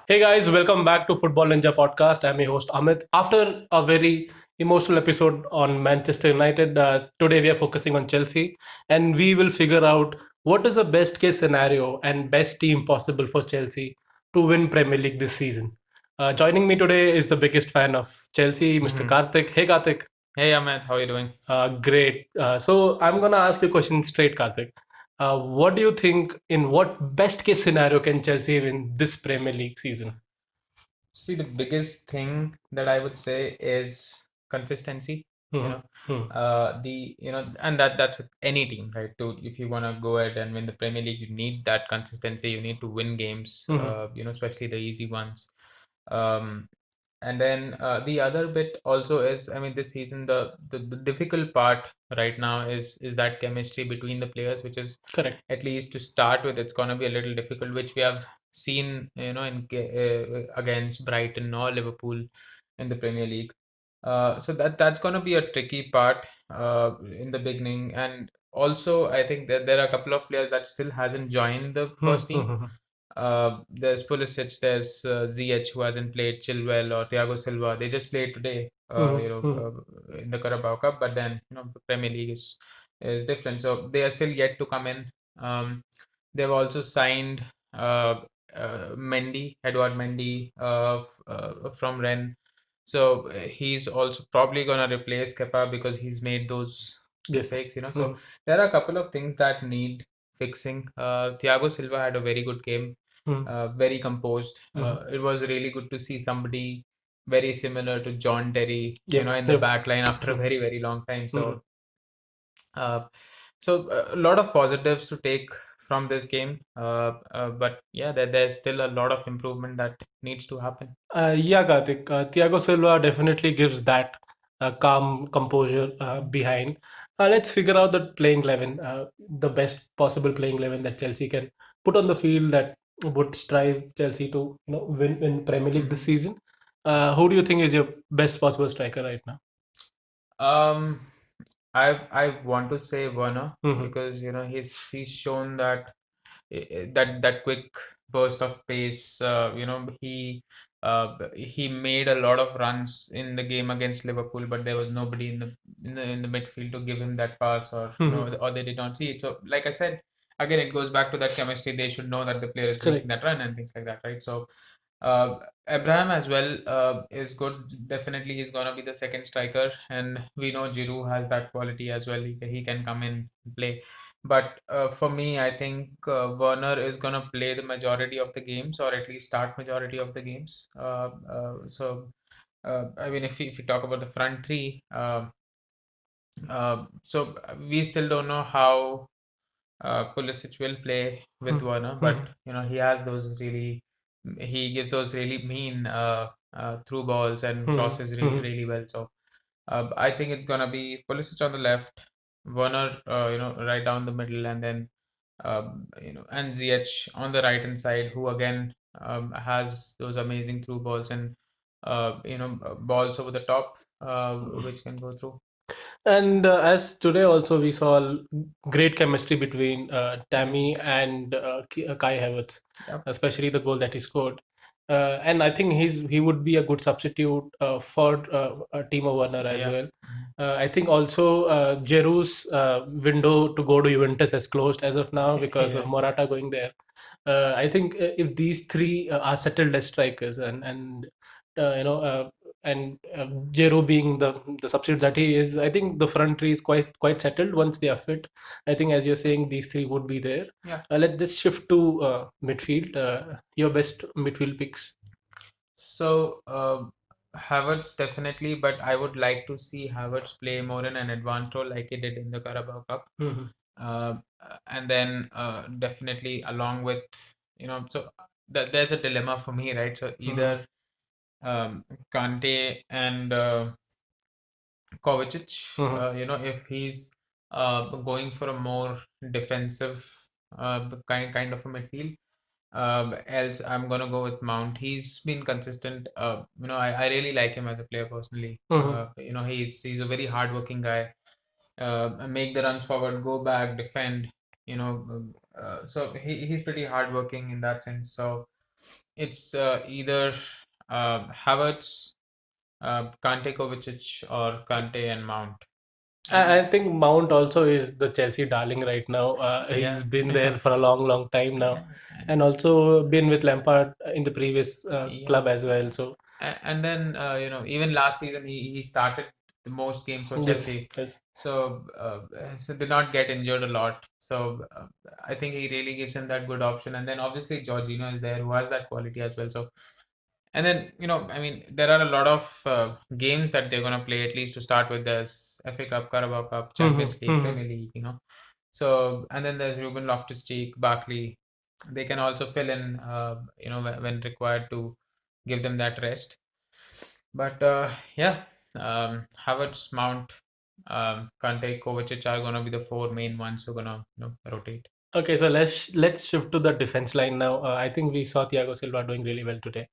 Hey guys, welcome back to Football Ninja Podcast. I'm your host Amit. After a very emotional episode on Manchester United, today we are focusing on Chelsea and we will figure out what is the best case scenario and best team possible for Chelsea to win Premier League this season. Joining me today is the biggest fan of Chelsea, Mr. Mhm. Karthik. Hey Karthik. Hey Amit, how are you doing? Great. So I'm gonna ask you a question straight, Karthik. What do you think? In what best case scenario can Chelsea win this Premier League season? See, the biggest thing that I would say is consistency. You Mhm, know, mhm, and that's with any team, right? To if you want to go ahead and win the Premier League, you need that consistency. You need to win games. mhm, Especially the easy ones. Um, And then the other bit also is, I mean, this season the difficult part right now is that chemistry between the players, which is correct. at least to start with, it's gonna be a little difficult, which we have seen, against Brighton or Liverpool in the Premier League. So that's gonna be a tricky part in the beginning, and also I think that there are a couple of players that still hasn't joined the Mhm, first team. mhm, There's Pulisic, there's ZH who hasn't played, Chilwell or Thiago Silva. They just played today, mhm, mhm, in the Carabao Cup, but then the Premier League is different, so they are still yet to come in. They've also signed Edward Mendy, from Rennes. So he's also probably gonna replace Kepa because he's made those yes. mistakes. So Mhm, there are a couple of things that need fixing. Thiago Silva had a very good game, mhm, very composed. mhm. It was really good to see somebody very similar to John Terry, Yep, in the yep. back line after a Mhm, very, very long time. mhm. Uh, a lot of positives to take from this game. But yeah, there's still a lot of improvement that needs to happen. Yeah, Karthik. Thiago Silva definitely gives that calm composure behind. Let's figure out the playing 11, the best possible playing 11 that Chelsea can put on the field that would strive Chelsea to win Premier League this Mhm. season. Who do you think is your best possible striker right now? Um, I want to say Werner Mhm, because he's shown that that quick burst of pace. He made a lot of runs in the game against Liverpool, but there was nobody in the midfield to give him that pass, or mhm. or they did not see it. So, like I said, again, it goes back to that chemistry. They should know that the player is making Correct. that run and things like that, right? So, Abraham as well is good. Definitely, he's gonna be the second striker, and we know Giroud has that quality as well. He can come in and play. But for me, I think Werner is gonna play the majority of the games, or at least start majority of the games. I mean, if you talk about the front three, we still don't know how Pulisic will play with Mhm, Werner, but mhm, he gives those really mean through balls and mhm, crosses mhm. really well. So I think it's gonna be Pulisic on the left, Werner, right down the middle, and then and ZH on the right hand side, who again has those amazing through balls and balls over the top, which can go through. And as today also we saw great chemistry between Tammy and Kai Havertz, Yep. especially the goal that he scored. And I think he would be a good substitute for Timo Werner as Yeah. well. I think also Giroud's window to go to Juventus has closed as of now because of Yeah. Morata going there. I think if these three are settled as strikers and uh, you know uh, Jero being the substitute that he is, I think the front three is quite settled once they are fit. I think as you're saying, these three would be there. Yeah. Let's just shift to midfield. Your best midfield picks. So, Havertz definitely, but I would like to see Havertz play more in an advanced role like he did in the Carabao Cup. Mhm, And then definitely along with, there's a dilemma for me, right? So mhm, either Kante and Kovacic, mhm, if he's going for a more defensive kind of a midfield. Else, I'm gonna go with Mount. He's been consistent. I really like him as a player personally. mhm. He's a very hardworking guy. Make the runs forward, go back, defend. So he's pretty hardworking in that sense. So It's either Havertz, Kante, Kovacic, or Kante and Mount. I And think Mount also is the Chelsea darling right now. He's yeah, been there for a long, long time now, and and also been with Lampard in the previous yeah, club as well. So and then even last season he started the most games for yes, Chelsea, yes. so did not get injured a lot. So I think he really gives him that good option. And then obviously Jorginho is there who has that quality as well. So and then I mean there are a lot of games that they're gonna play at least to start with. There's FA Cup, Carabao Cup, Hmm. Champions League, Hmm. Premier League. So and then there's Ruben Loftus-Cheek, Barkley. They can also fill in, when required to give them that rest. But yeah, Havertz, Mount, Kante, Kovacic are gonna be the four main ones who are gonna rotate. Okay, so let's shift to the defense line now. I think we saw Thiago Silva doing really well today.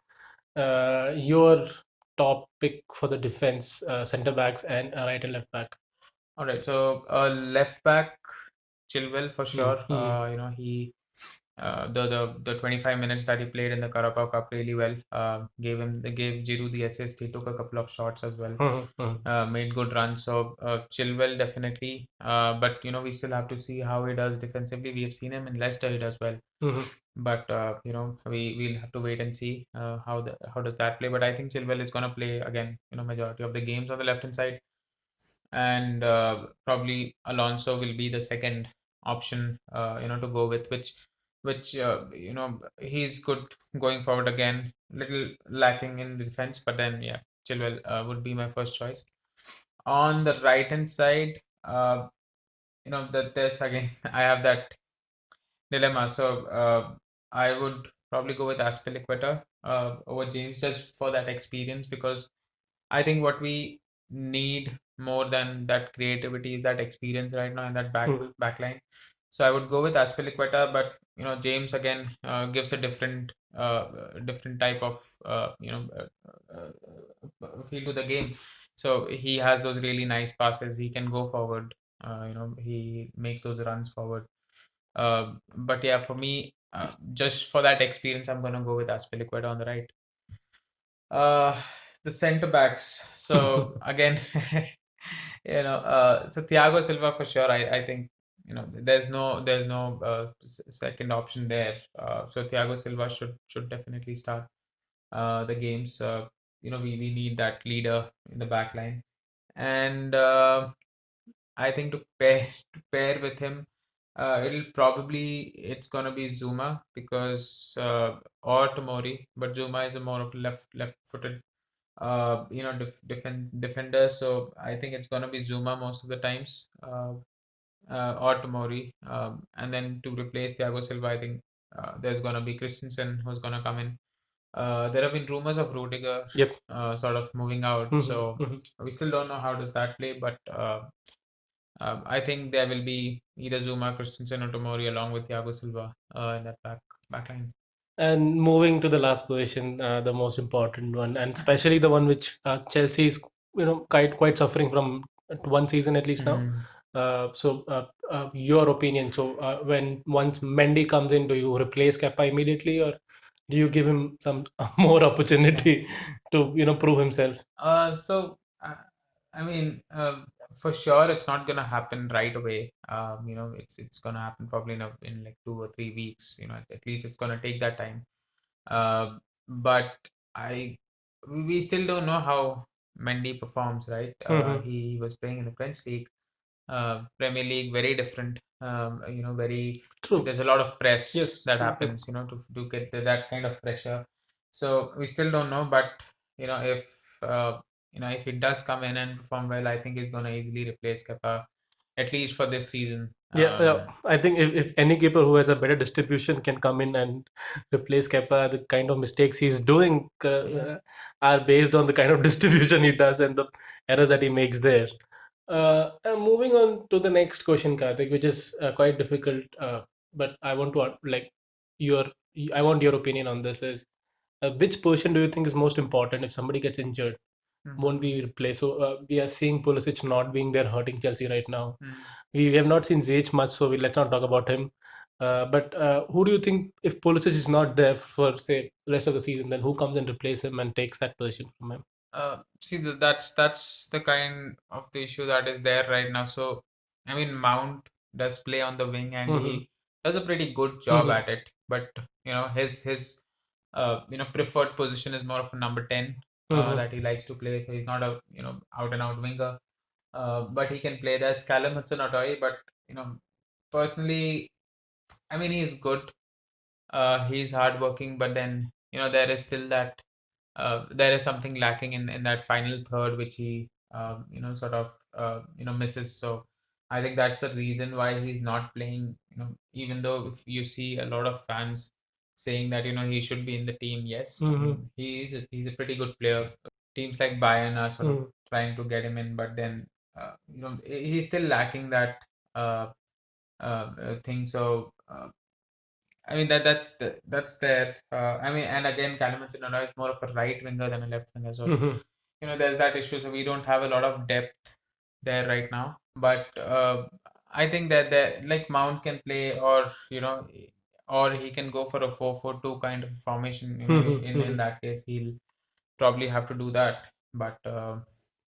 Your top pick for the defense, center backs and right and left back. All right, so left back Chilwell for sure. Mm-hmm. He the 25 minutes that he played in the Carabao Cup really well. They gave Giroud the assist. He took a couple of shots as well. Mm-hmm. Made good runs. So Chilwell definitely. But we still have to see how he does defensively. We have seen him in Leicester. He does well. Mm-hmm. But we'll have to wait and see how does that play. But I think Chilwell is gonna play again. Majority of the games on the left hand side, and probably Alonso will be the second option, to go with, which he's good going forward again. Little lacking in the defense, but then yeah, Chilwell would be my first choice. On the right hand side, that there's again I have that dilemma. So I would probably go with Aspilicueta over James just for that experience, because I think what we need more than that creativity is that experience right now in that Mm-hmm. back line. So I would go with Aspilicueta, but James again gives a different type of feel to the game. So he has those really nice passes. He can go forward. He makes those runs forward. But yeah, for me, just for that experience, I'm gonna go with Aspilicueta on the right. Uh, the center backs. So again, so Thiago Silva for sure. I think there's no second option there. So Thiago Silva should definitely start the games. We need that leader in the back line, and I think to pair with him, it's gonna be Zuma, because or Tomori, but Zuma is a more of left-footed defender. So I think it's gonna be Zuma most of the times, or Tomori, and then to replace Thiago Silva, I think there's gonna be Christensen who's gonna come in. There have been rumors of Rudiger Yep. sort of moving out, Mm-hmm. so Mm-hmm. we still don't know how does that play, but I think there will be either Zuma, Christensen, or Tomori along with Thiago Silva in that back line. And moving to the last position, the most important one, and especially the one which Chelsea is, quite suffering from one season at least now. Mhm. Your opinion. So, when once Mendy comes in, do you replace Kepa immediately, or do you give him some more opportunity to, prove himself? So I mean, for sure, it's not gonna happen right away. It's gonna happen probably in like 2 or 3 weeks. At least it's gonna take that time. Uh, but I we still don't know how Mendy performs, right? Hmm. He was playing in the French league, Premier League, very different. Very True. there's a lot of press Yes. that True. Yep. happens, to get that kind of pressure. So we still don't know, but if if he does come in and perform well, I think he's gonna easily replace Kepa at least for this season. Yeah, yeah. I think if any keeper who has a better distribution can come in and replace Kepa, the kind of mistakes he's doing Yeah. are based on the kind of distribution he does and the errors that he makes there. And moving on to the next question, Karthik, which is quite difficult, but I want to your I want your opinion on this. Is which position do you think is most important if somebody gets injured? Mhm. Won't be replaced. So we are seeing Pulisic not being there, hurting Chelsea right now. Mhm. We have not seen Ziyech much, so let's not talk about him. But who do you think, if Pulisic is not there for say the rest of the season, then who comes and replaces him and takes that position from him? See, that's the kind of the issue that is there right now. So, I mean, Mount does play on the wing, and Mm-hmm. he does a pretty good job Mm-hmm. at it. But his preferred position is more of a number 10 Mm-hmm. that he likes to play. So he's not a out and out winger, but he can play. There's Callum Hudson-Odoi, but you know, personally, I mean, he's good. He's hardworking, but then there is still that there is something lacking in that final third, which he sort of misses. So I think that's the reason why he's not playing. Even though if you see a lot of fans saying that he should be in the team, yes, I Mm-hmm. mean he's a pretty good player. Teams like Bayern are sort of Mm-hmm. trying to get him in, but then he's still lacking that thing. So. I mean that's there. I mean, and again, Callum Hudson-Odoi is more of a right winger than a left winger. So Mm-hmm. there's that issue. So we don't have a lot of depth there right now. But I think that like Mount can play, or or he can go for a 4-4-2 kind of formation. In Mm-hmm. that case, he'll probably have to do that. But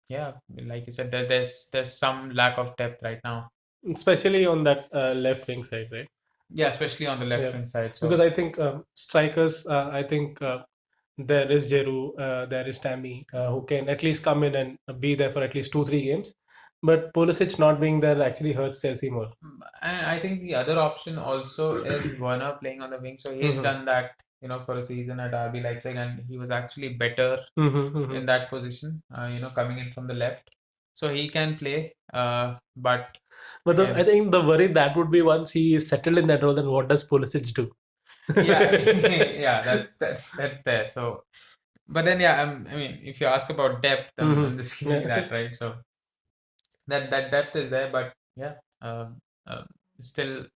yeah, like you said, there's some lack of depth right now. Especially on that left wing side, right? Yeah, especially on the left Yeah, wing side. because So. I think strikers. I think there is Jeru, there is Tammy, who can at least come in and be there for at least 2 3 games. But Pulisic not being there actually hurts Chelsea more. And I think the other option also is Werner playing on the wing. So he's Mm-hmm. done that, for a season at RB Leipzig, and he was actually better Mm-hmm. Mm-hmm. in that position, coming in from the left. So he can play, but But I again, think the worry that would be once he is settled in that role, then what does Pulisic do? yeah, I mean, yeah, that's there. So, but then yeah, I mean, if you ask about depth, I'm Mm-hmm. just giving you Yeah. that, right? So that depth is there, but yeah, uh, still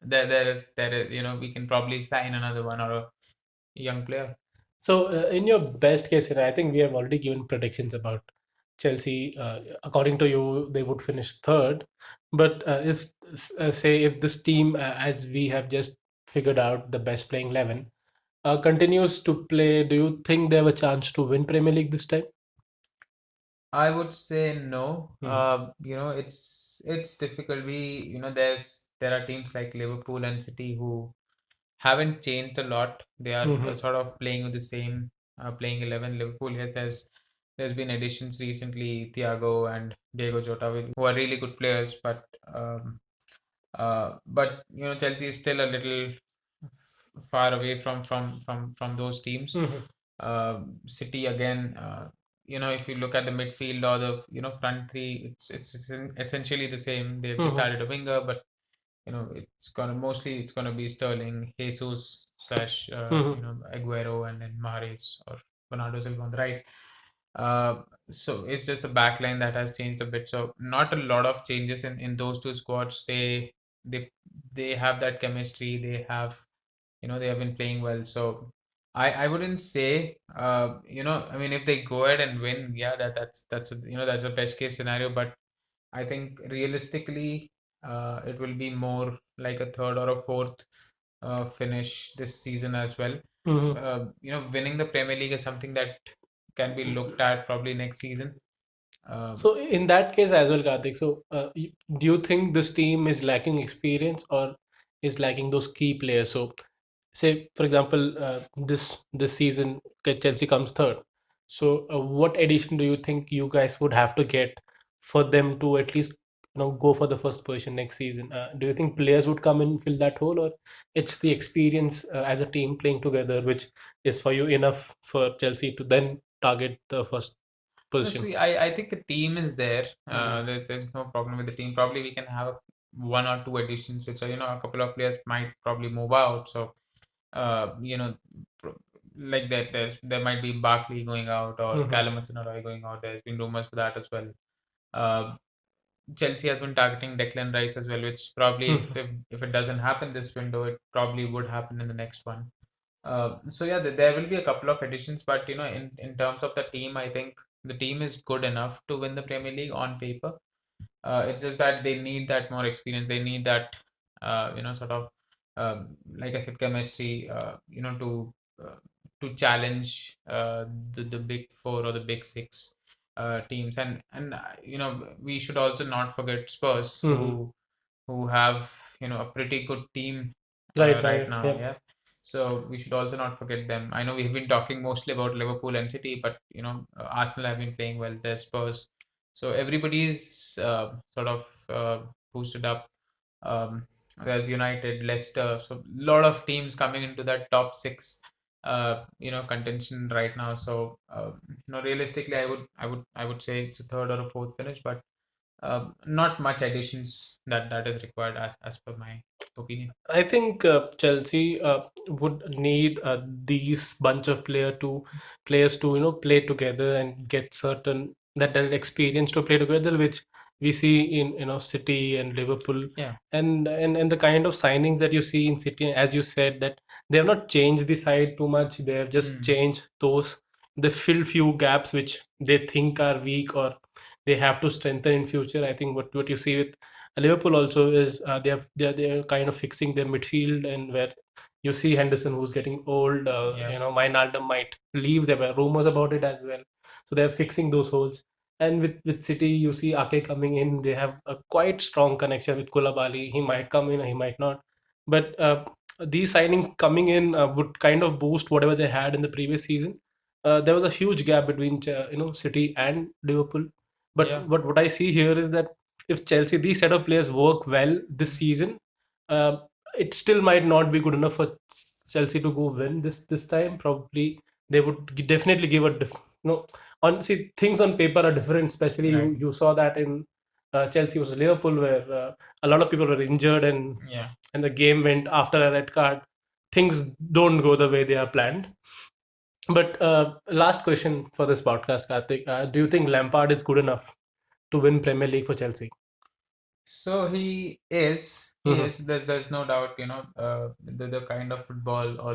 there is we can probably sign another one or a young player. So, in your best case scenario, I think we have already given predictions about Chelsea. According to you, they would finish third. But if, say, if this team, as we have just figured out, the best playing 11, continues to play, do you think they have a chance to win Premier League this time? I would say no. Mm-hmm. It's difficult. There are teams like Liverpool and City who haven't changed a lot. They are Mm-hmm. sort of playing with the same playing 11. Liverpool, yes, there's been additions recently, Thiago and Diego Jota, who are really good players, but Chelsea is still a little far away from those teams. Mm-hmm. City again, if you look at the midfield or the front three, it's essentially the same. They've just Mm-hmm. added a winger, but it's gonna be Sterling, Jesus slash Mm-hmm. Aguero, and then Mahrez or Bernardo Silva on the right. So it's just the back line that has changed a bit. So not a lot of changes in those two squads. They they have that chemistry. They have been playing well. So I wouldn't say I mean, if they go ahead and win, yeah, that's a best case scenario. But I think realistically, it will be more like a third or a fourth finish this season as well. Mm-hmm. Winning the Premier League is something that can be looked at probably next season. Um, So in that case as well, Karthik, so do you think this team is lacking experience or is lacking those key players? So say for example, this season Chelsea comes third. So what addition do you think you guys would have to get for them to at least go for the first position next season? Do you think players would come and fill that hole, or it's the experience as a team playing together which is for you enough for Chelsea to then target the first no, position? see, I think the team is there. Mm-hmm. There's no problem with the team. Probably we can have one or two additions, which are a couple of players might probably move out. So uh, you know, pro- like that. There might be Barkley going out or Mm-hmm. Callum Hudson-Odoi going out. There's been rumors for that as well. Uh, Chelsea has been targeting Declan Rice as well, which probably Mm-hmm. if it doesn't happen this window, it probably would happen in the next one. So yeah, there will be a couple of additions, but in terms of the team, I think the team is good enough to win the Premier League on paper. It's just that they need that more experience. They need that, sort of. like I said, chemistry, to challenge the big four or the big six teams. And we should also not forget Spurs, Hmm. who have a pretty good team Right, right right. now. Yeah. Yeah, so we should also not forget them. I know we've been talking mostly about Liverpool and City, but Arsenal have been playing well. There's Spurs, so everybody's sort of boosted up. Um, there's United, Leicester, so a lot of teams coming into that top six, contention right now. So realistically, I would say it's a third or a fourth finish, but not much additions that is required as per my opinion. I think Chelsea would need these bunch of players to play together and get certain that experience to play together, which we see in City and Liverpool, Yeah. and the kind of signings that you see in City, as you said, that they have not changed the side too much. They have just Mm. changed those. They fill few gaps which they think are weak or they have to strengthen in future. I think what you see with Liverpool also is they're kind of fixing their midfield, and where you see Henderson who's getting old, Yeah. Wijnaldum might leave. There were rumors about it as well, so they're fixing those holes. And with City, you see Ake coming in. They have a quite strong connection with Koulibaly. He might come in, or he might not. But these signing coming in would kind of boost whatever they had in the previous season. There was a huge gap between City and Liverpool. But Yeah. what I see here is that if Chelsea, these set of players work well this Mm. season, uh, it still might not be good enough for Chelsea to go win this time. Probably they would definitely give a no. On see things on paper are different. Especially Right. you saw that in Chelsea versus Liverpool, where a lot of people were injured, Yeah. and the game went after a red card. Things don't go the way they are planned. But last question for this podcast, Karthik. Do you think Lampard is good enough to win Premier League for Chelsea? So he is. He Hmm. is. There's no doubt. The kind of football, or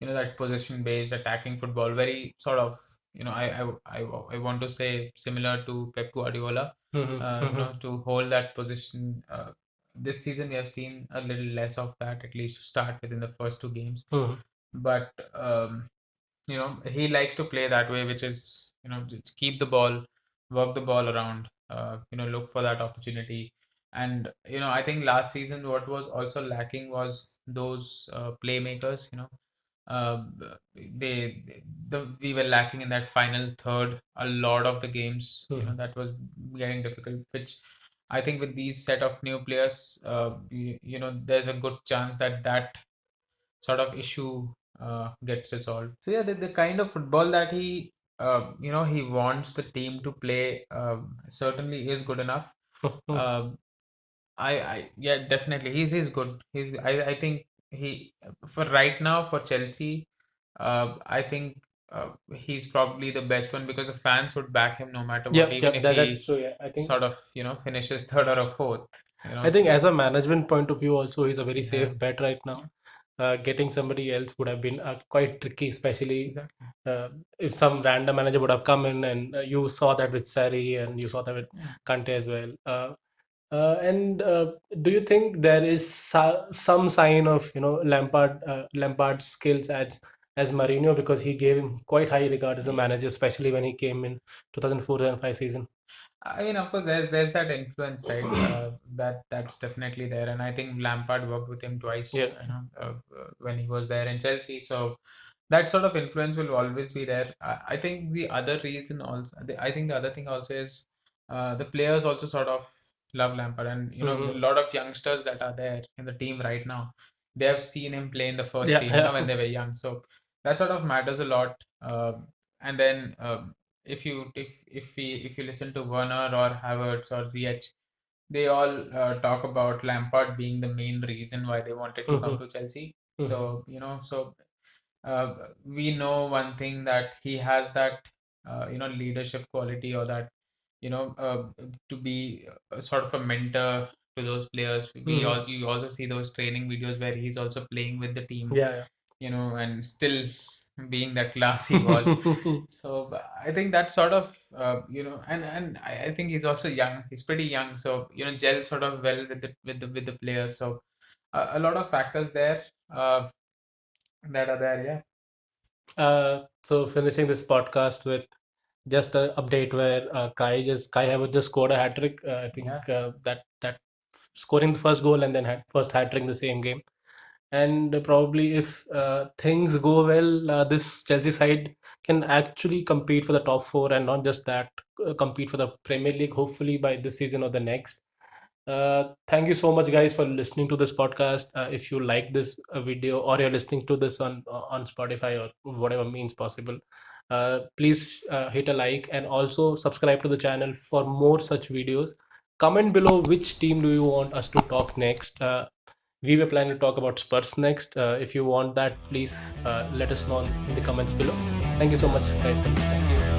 that possession based attacking football, very sort of, I want to say similar to Pep Guardiola. Hmm. Hmm. To hold that position. This season we have seen a little less of that, at least to start with in the first two games. Hmm. But he likes to play that way, which is, just keep the ball, work the ball around, look for that opportunity. And I think last season what was also lacking was those playmakers. uh, we were lacking in that final third a lot of the games. Hmm. That was getting difficult, which I think with these set of new players, there's a good chance that sort of issue gets resolved. So yeah, the kind of football that he wants the team to play certainly is good enough. Hmm. Um I yeah, definitely he's good. I think he for right now for Chelsea, I think he's probably the best one, because the fans would back him no matter what, Yep, even yep, if that's he true. Yeah, I think sort of finishes third or a fourth. as a management point of view, also he's a very Yeah, safe bet right now. Getting somebody else would have been quite tricky, especially exactly. if some random manager would have come in, and you saw that with Sari, and you saw that with Yeah. Kante as well. And do you think there is some sign of Lampard's skills as Mourinho, because he gave him quite high regard as a manager, especially when he came in 2004-2005 season. I mean, of course, there's that influence, right? That's definitely there, and I think Lampard worked with him Yeah. twice, when he was there in Chelsea. So that sort of influence will always be there. I think the other reason also, I think the other thing also is the players also sort of love Lampard, and a Hmm. lot of youngsters that are there in the team right now, they have seen him play in the first Yeah, team, when yeah. they were young. So that sort of matters a lot. And then if you listen to Werner or Havertz or Ziyech, they all talk about Lampard being the main reason why they wanted to come Hmm. to Chelsea. Hmm. So uh, we know one thing, that he has that leadership quality, or that to be sort of a mentor to those players. Hmm. You also see those training videos where he's also playing with the team, Yeah, and still being that class he was. yeah. So I think that sort of and I think he's also young. He's pretty young, so gel sort of well with the players. So a lot of factors there that are there. Yeah. So finishing this podcast with just an update where Kai have just scored a hat trick. I think Yeah. that scoring the first goal and then first hat trick in the same game. And probably if things go well, this Chelsea side can actually compete for the top four, and not just that, compete for the Premier League. Hopefully by this season or the next. Thank you so much, guys, for listening to this podcast. If you like this video, or you're listening to this on Spotify or whatever means possible, please hit a like and also subscribe to the channel for more such videos. Comment below which team do you want us to talk next. We were planning to talk about Spurs next. If you want that, please let us know in the comments below. Thank you so much, guys, for listening. Thank you.